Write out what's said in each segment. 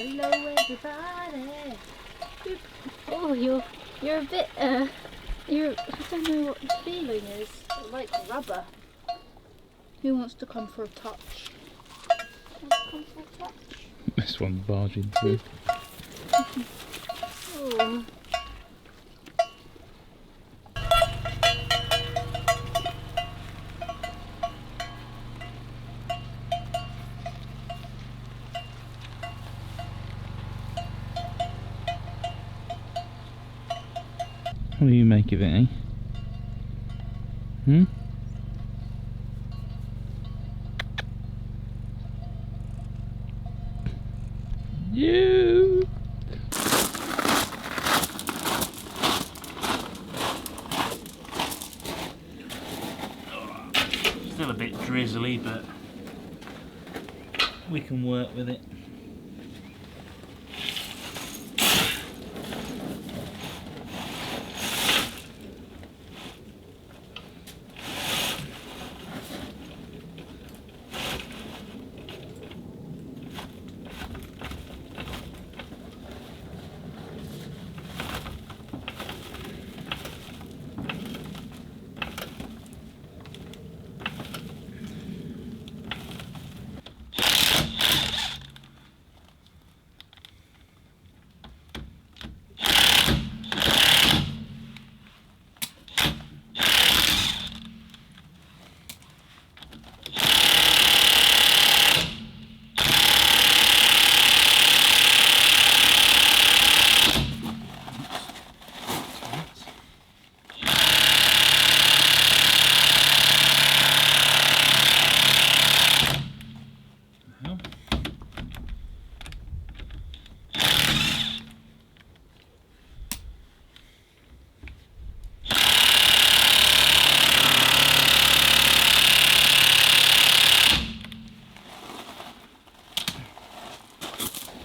Hello everybody. Oh, you're a bit I don't know what the feeling is. Like rubber. Who wants to come for a touch? Come for a touch? This one's barging through. Oh. What do you make of it, eh? Hmm? You. Still a bit drizzly, but we can work with it.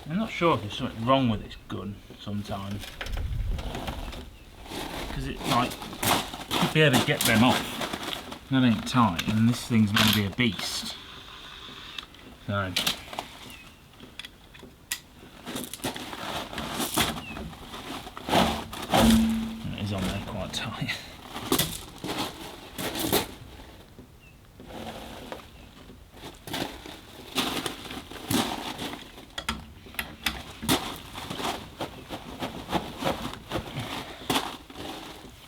I'm not sure if there's something wrong with this gun sometimes, because it like should be able to get them off. That ain't tight, and this thing's meant to be a beast. So it is on there quite tight.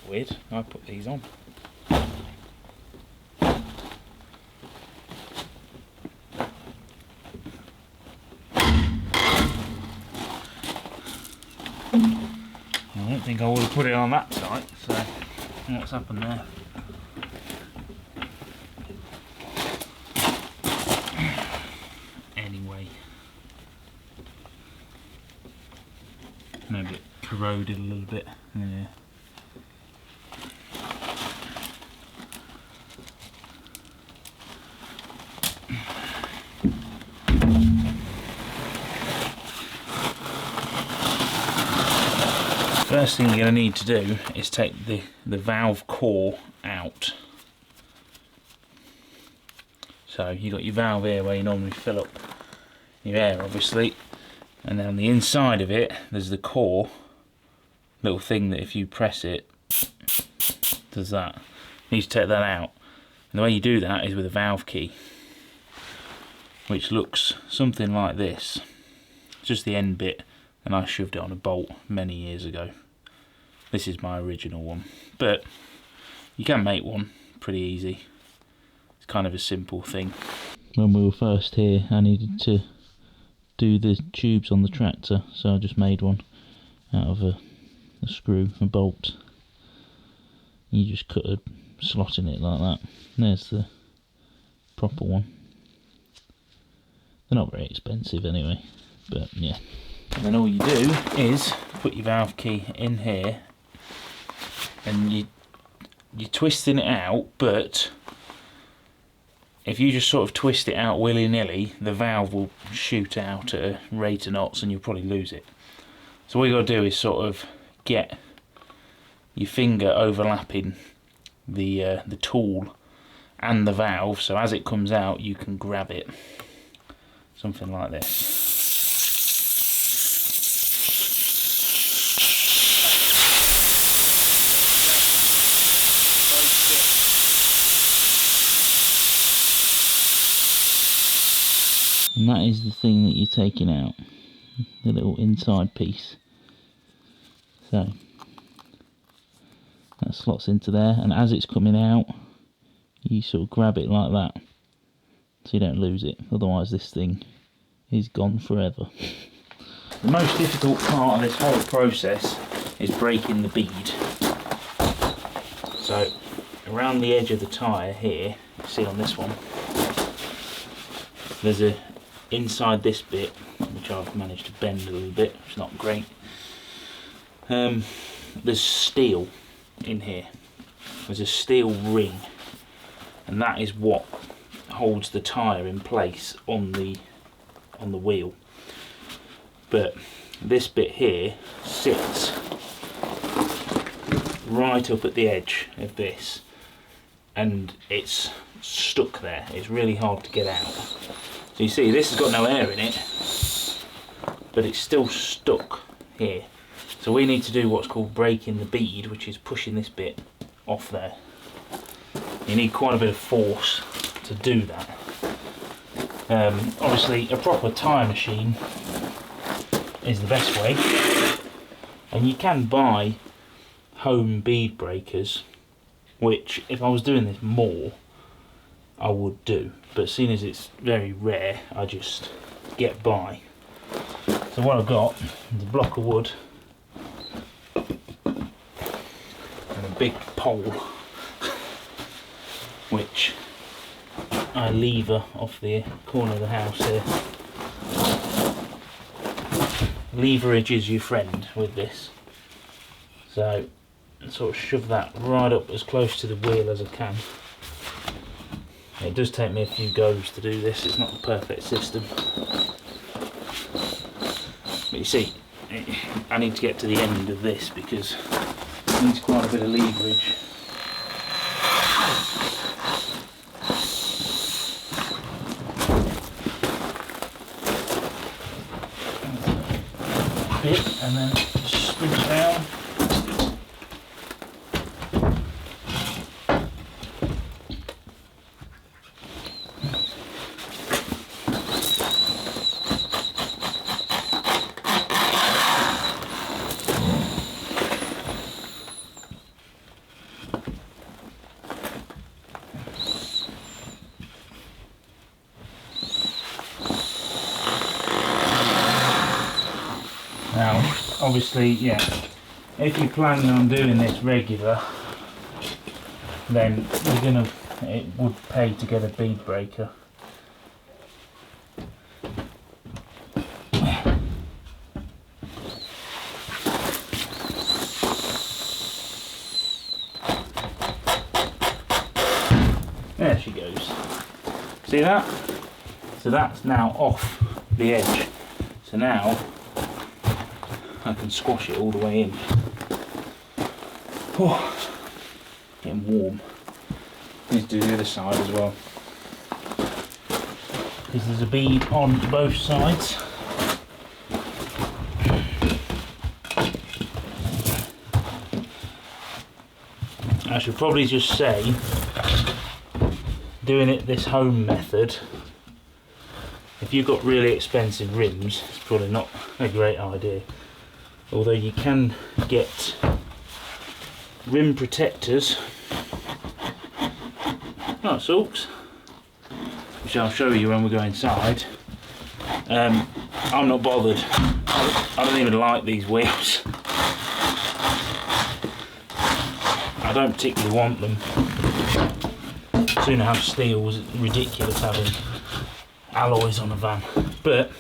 Weird, I put these on. I don't think I would have put it on that tight, so what's happened there? Anyway, maybe it corroded a little bit. Yeah. First thing you're going to need to do is take the valve core out. So you've got your valve here where you normally fill up your air, obviously, and then on the inside of it there's the core little thing that if you press it does that. You need to take that out, and the way you do that is with a valve key, which looks something like this. Just the end bit, and I shoved it on a bolt many years ago. This is my original one, but you can make one pretty easy. It's kind of a simple thing. When we were first here, I needed to do the tubes on the tractor, so I just made one out of a screw, a bolt. You just cut a slot in it like that. And there's the proper one. They're not very expensive anyway, but yeah. And then all you do is put your valve key in here, and you're twisting it out, but if you just sort of twist it out willy-nilly, the valve will shoot out at a rate of knots and you'll probably lose it. So what you got to do is sort of get your finger overlapping the tool and the valve, so as it comes out you can grab it. Something like this. And that is the thing that you're taking out, the little inside piece. So that slots into there, and as it's coming out you sort of grab it like that so you don't lose it, otherwise this thing is gone forever. The most difficult part of this whole process is breaking the bead. So around the edge of the tyre here, you see on this one, there's a inside this bit which I've managed to bend a little bit, which is not great. There's steel in here. There's a steel ring, and that is what holds the tyre in place on the wheel. But this bit here sits right up at the edge of this, and it's stuck there. It's really hard to get out. So you see, this has got no air in it, but it's still stuck here. So we need to do what's called breaking the bead, which is pushing this bit off there. You need quite a bit of force to do that. Obviously a proper tyre machine is the best way, and you can buy home bead breakers, which if I was doing this more I would do, but seeing as it's very rare I just get by. So what I've got is a block of wood and a big pole which I lever off the corner of the house here. Leverage is your friend with this, so sort of shove that right up as close to the wheel as I can. It does take me a few goes to do this, it's not a perfect system, but you see I need to get to the end of this because it needs quite a bit of leverage. And then screw it down. Now, obviously, yeah, if you're planning on doing this regular, then it would pay to get a bead breaker. There she goes. See that? So that's now off the edge. So now I can squash it all the way in. Oh, getting warm. Need to do the other side as well, because there's a bead on both sides. I should probably just say, doing it this home method, if you've got really expensive rims, it's probably not a great idea. Although you can get rim protectors, not sulks, which I'll show you when we go inside. I'm not bothered. I don't even like these wheels. I don't particularly want them. I'd sooner have steel. It's ridiculous having alloys on a van. But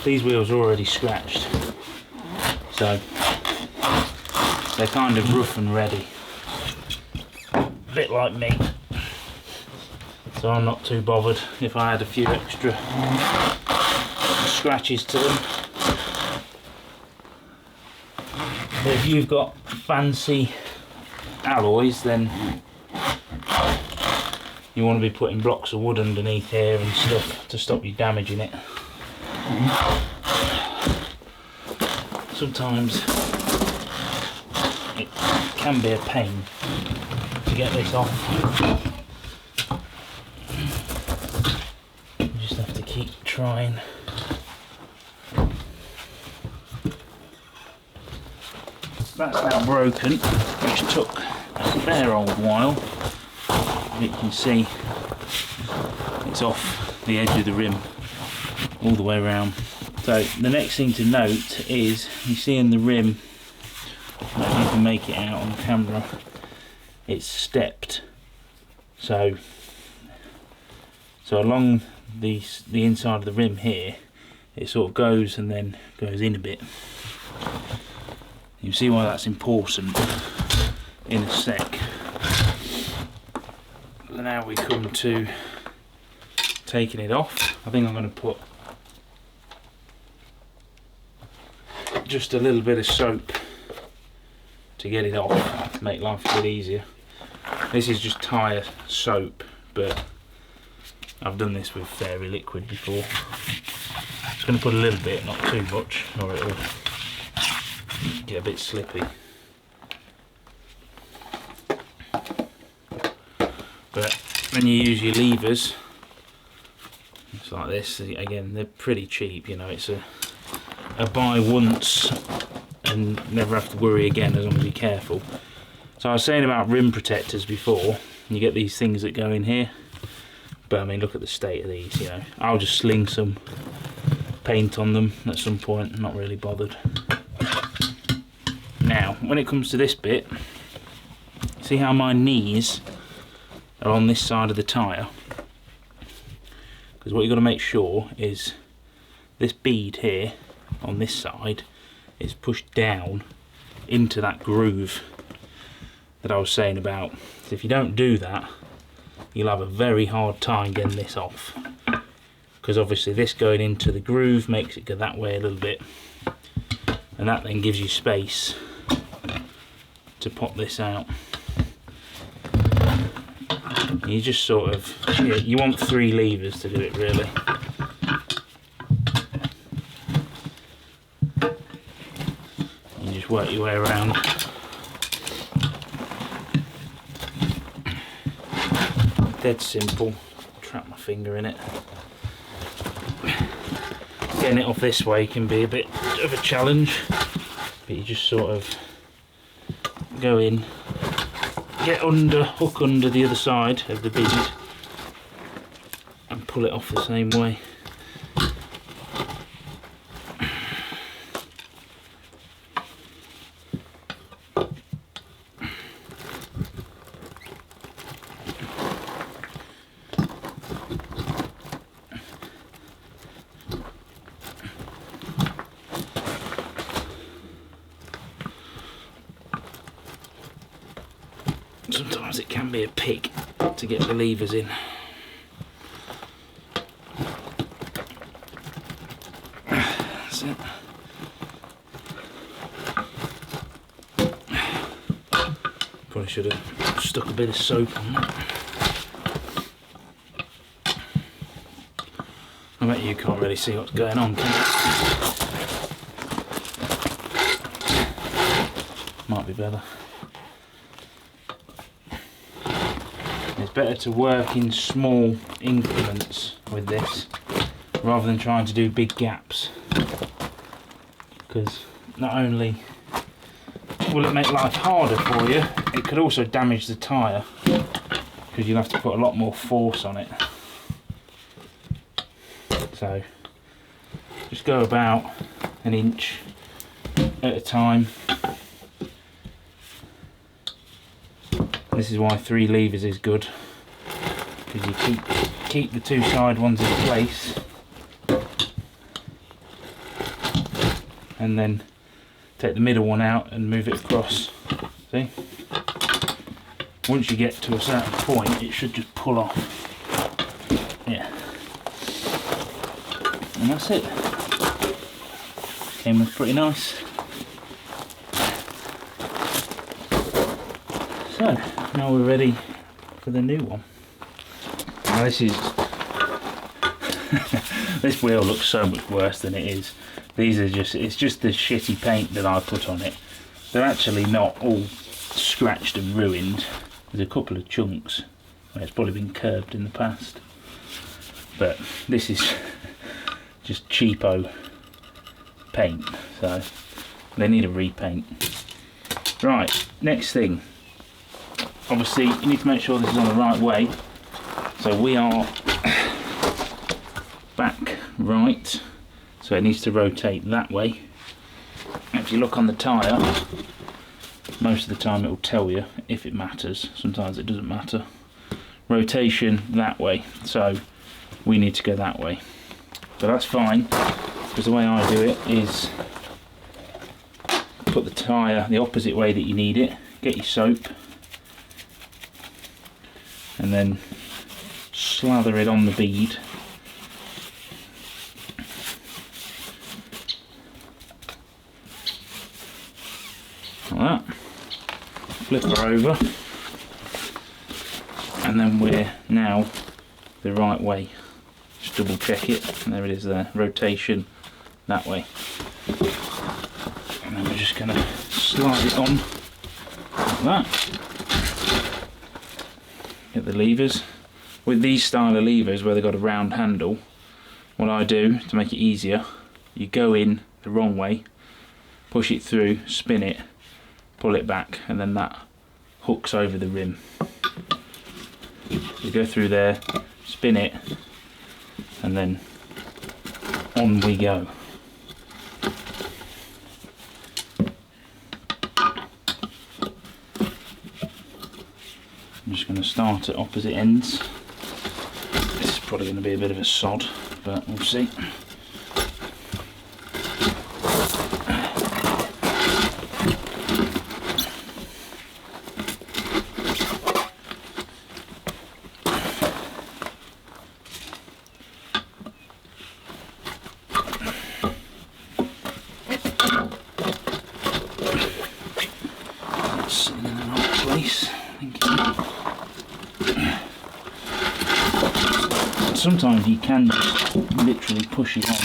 these wheels are already scratched, so they're kind of rough and ready, a bit like me, so I'm not too bothered if I add a few extra scratches to them. But if you've got fancy alloys, then you want to be putting blocks of wood underneath here and stuff to stop you damaging it. Sometimes it can be a pain to get this off. try and that's now broken, which took a fair old while. You can see it's off the edge of the rim all the way around. So the next thing to note is, you see in the rim, I don't know if you can make it out on camera, it's stepped. So along the inside of the rim here, it sort of goes and then goes in a bit. You see why that's important in a sec. So now we come to taking it off. I think I'm going to put just a little bit of soap to get it off, to make life a bit easier. This is just tyre soap, but I've done this with fairy liquid before. Just going to put a little bit, not too much, or it'll get a bit slippy. But when you use your levers, it's like this. Again, they're pretty cheap, you know, it's a buy once and never have to worry again, as long as you're careful. So I was saying about rim protectors before, you get these things that go in here, but I mean, look at the state of these, you know. I'll just sling some paint on them at some point, not really bothered. Now, when it comes to this bit, see how my knees are on this side of the tyre? Because what you've got to make sure is this bead here on this side is pushed down into that groove that I was saying about. So if you don't do that, you'll have a very hard time getting this off, because obviously this going into the groove makes it go that way a little bit, and that then gives you space to pop this out. You just sort of, you want 3 levers to do it really. You just work your way around. Dead simple. Trap my finger in it. Getting it off this way can be a bit of a challenge, but you just sort of go in, get under, hook under the other side of the bead and pull it off the same way. Sometimes it can be a pig to get the levers in. That's it. Probably should have stuck a bit of soap on that. I bet you can't really see what's going on, can you? Might be better. It's better to work in small increments with this rather than trying to do big gaps, because not only will it make life harder for you, it could also damage the tyre, because you'll have to put a lot more force on it. So just go about an inch at a time. This is why 3 levers is good, because you keep the 2 side ones in place, and then take the middle one out and move it across. See? Once you get to a certain point, it should just pull off. Yeah. And that's it. Came off pretty nice. So, now we're ready for the new one. Now this is this wheel looks so much worse than it is. These are it's just the shitty paint that I put on it. They're actually not all scratched and ruined. There's a couple of chunks where it's probably been curved in the past. But this is just cheapo paint, so they need a repaint. Right, next thing, obviously you need to make sure this is on the right way, so we are back right, so it needs to rotate that way. If you look on the tyre, most of the time it will tell you if it matters, sometimes it doesn't matter. Rotation that way, so we need to go that way, but that's fine, because the way I do it is put the tyre the opposite way that you need it, get your soap and then slather it on the bead, like that, flip her over, and then we're now the right way. Just double check it, and there it is there, rotation that way. And then we're just going to slide it on like that. Get the levers. With these style of levers where they've got a round handle, what I do to make it easier, you go in the wrong way, push it through, spin it, pull it back, and then that hooks over the rim. You go through there, spin it, and then on we go. I'm just going to start at opposite ends. This is probably going to be a bit of a sod, but we'll see. Sitting in the right place, sometimes you can just literally push it on.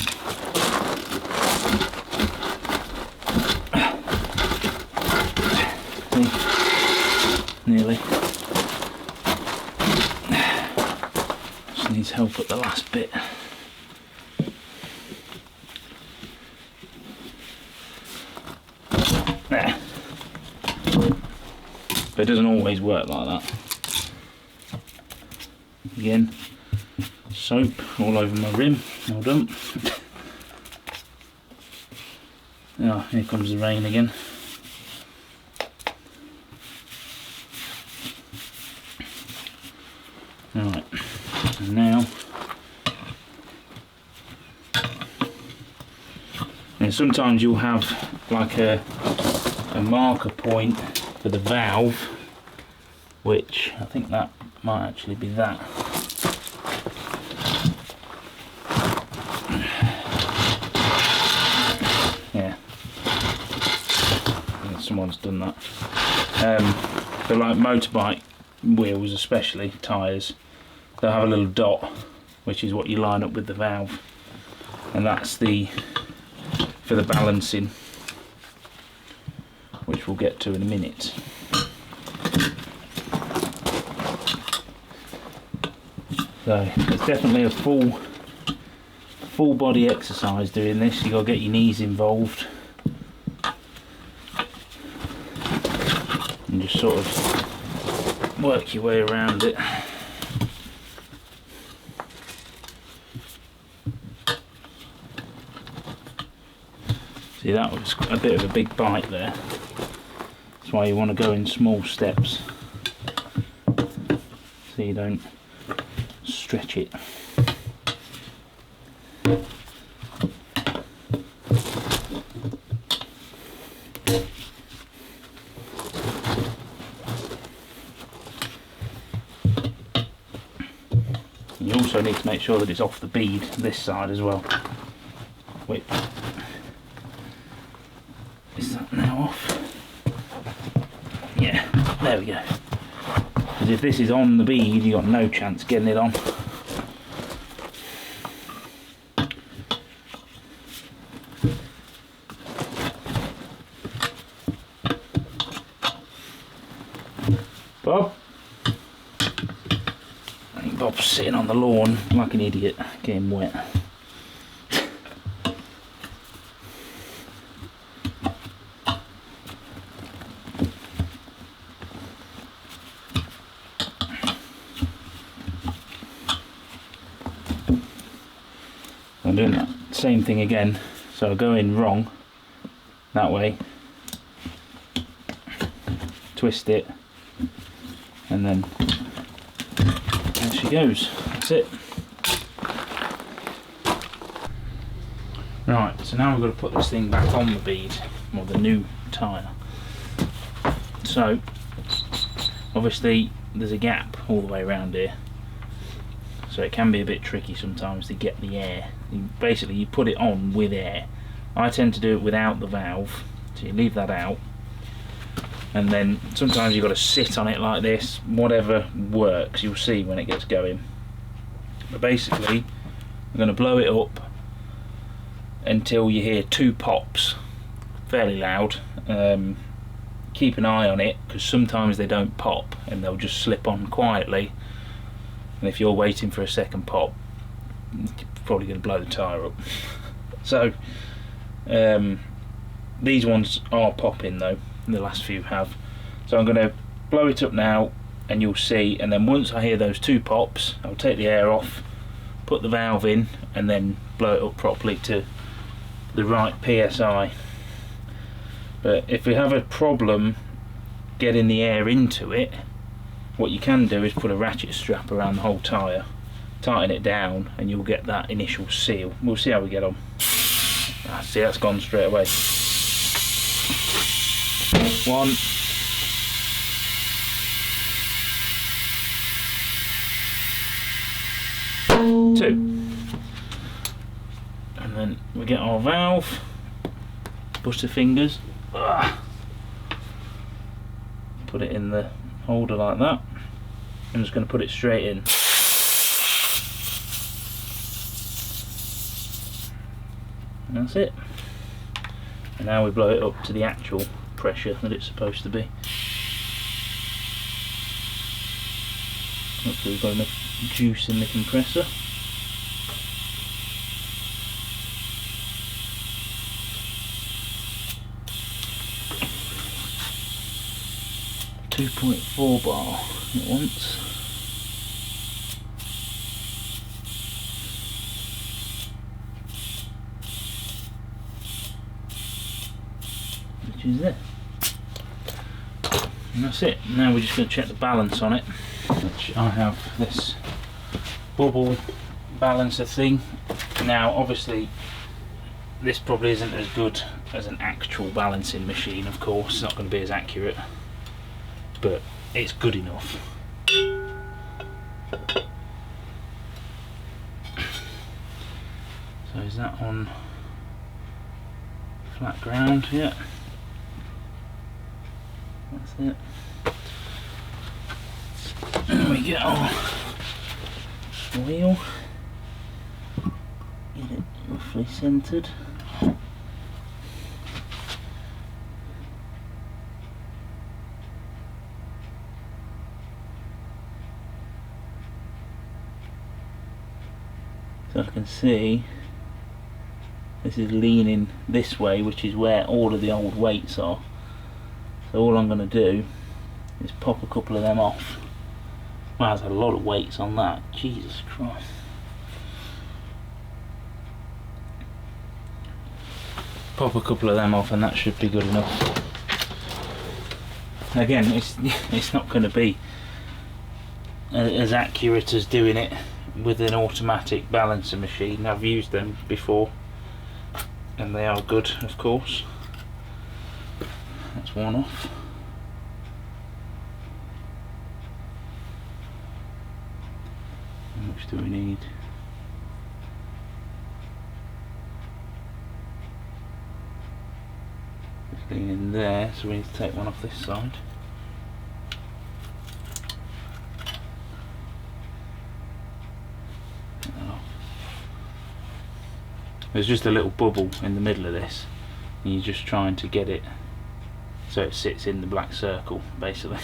See? Nearly. Just needs help at the last bit. There. But it doesn't always work like that. Again, soap all over my rim, well done. Oh, here comes the rain again. Right, and now, and sometimes you'll have like a marker point for the valve, which I think that might actually be that. Yeah, I think someone's done that. But like motorbike wheels, especially tyres, they'll have a little dot, which is what you line up with the valve, and that's the for the balancing, which we'll get to in a minute. So it's definitely a full body exercise doing this. You've got to get your knees involved and just sort of work your way around it. See, that was a bit of a big bite there. That's why you want to go in small steps so you don't stretch it. You also need to make sure that it's off the bead this side as well. Wait. Is that now off? Yeah, there we go. Because if this is on the bead, you've got no chance getting it on. Bob? I think Bob's sitting on the lawn like an idiot, getting wet. I'm doing that same thing again, so I go in wrong that way, twist it, and then there she goes. That's it. Right, so now we've got to put this thing back on the bead, or the new tyre. So obviously there's a gap all the way around here, so it can be a bit tricky sometimes to get the air. Basically you put it on with air. I tend to do it without the valve, so you leave that out, and then sometimes you've got to sit on it like this. Whatever works, you'll see when it gets going. But basically I'm going to blow it up until you hear 2 pops, fairly loud. Keep an eye on it, because sometimes they don't pop and they'll just slip on quietly, and if you're waiting for a second pop, you're probably going to blow the tyre up. So these ones are popping though, the last few have. So I'm going to blow it up now and you'll see, and then once I hear those 2 pops, I'll take the air off, put the valve in, and then blow it up properly to the right PSI. But if we have a problem getting the air into it, what you can do is put a ratchet strap around the whole tyre, tighten it down, and you'll get that initial seal. We'll see how we get on. See, that's gone straight away. 1, 2. And then we get our valve, butterfingers, put it in the holder like that. I'm just going to put it straight in. And that's it. And now we blow it up to the actual pressure that it's supposed to be. Hopefully we've got enough juice in the compressor. .4 bar at once. Which is it. And that's it. Now we're just going to check the balance on it. Which I have this bubble balancer thing. Now obviously this probably isn't as good as an actual balancing machine, of course. It's not going to be as accurate, but it's good enough. So is that on flat ground? Yeah, that's it. And we get our wheel, get it roughly centred. So I can see this is leaning this way, which is where all of the old weights are. So all I'm going to do is pop a couple of them off. Wow, there's a lot of weights on that. Jesus Christ. Pop a couple of them off and that should be good enough. Again, it's not going to be as accurate as doing it with an automatic balancer machine. I've used them before and they are good, of course. That's one off. How much do we need? It's leaning there, so we need to take one off this side. There's just a little bubble in the middle of this, and you're just trying to get it so it sits in the black circle, basically.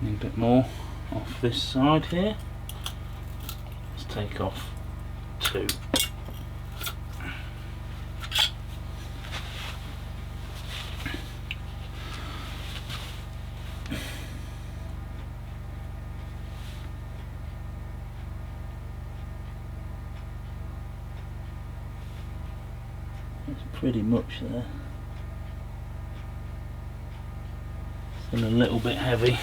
Need a bit more off this side here. Let's take off 2. It's pretty much there. Still a little bit heavy.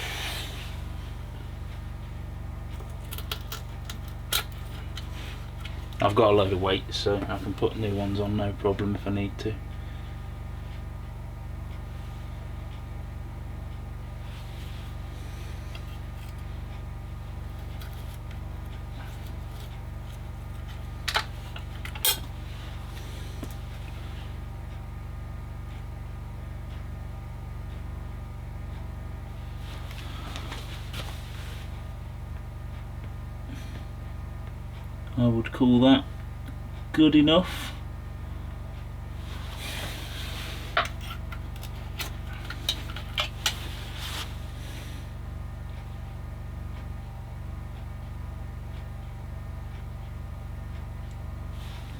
I've got a load of weight, so I can put new ones on, no problem if I need to. I would call that good enough.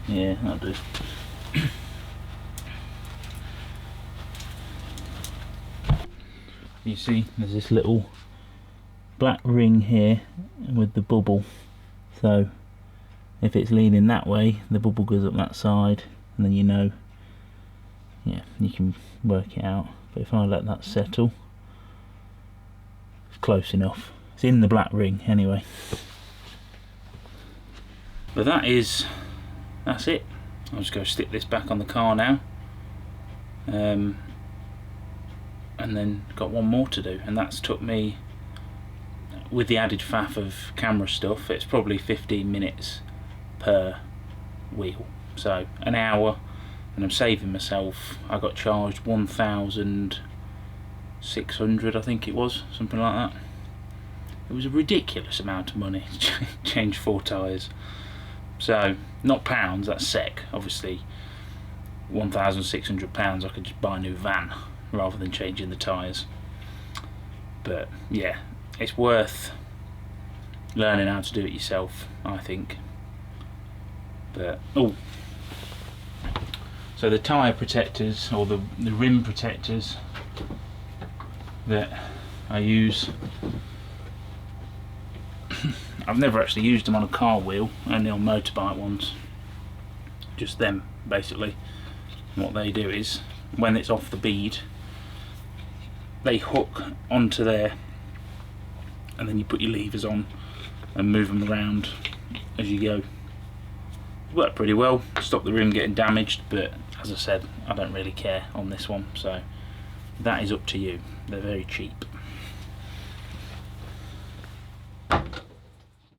Yeah, that'll do. You see, there's this little black ring here with the bubble, so if it's leaning that way, the bubble goes up that side, and then you know, yeah, you can work it out. But if I let that settle, it's close enough. It's in the black ring anyway. But that's it. I'll just go stick this back on the car now. And then got one more to do, and that's took me, with the added faff of camera stuff, it's probably 15 minutes per wheel, so an hour, and I'm saving myself. I got charged 1,600, I think it was, something like that. It was a ridiculous amount of money to change 4 tyres. So, not pounds, that's sec. Obviously, £1,600, I could just buy a new van rather than changing the tyres. But yeah, it's worth learning how to do it yourself, I think. But so the tyre protectors, or the rim protectors that I use, I've never actually used them on a car wheel, only on motorbike ones. Just them, basically. And what they do is, when it's off the bead, they hook onto there, and then you put your levers on and move them around as you go. Worked pretty well, stopped the rim getting damaged, but as I said, I don't really care on this one, so that is up to you. They're very cheap.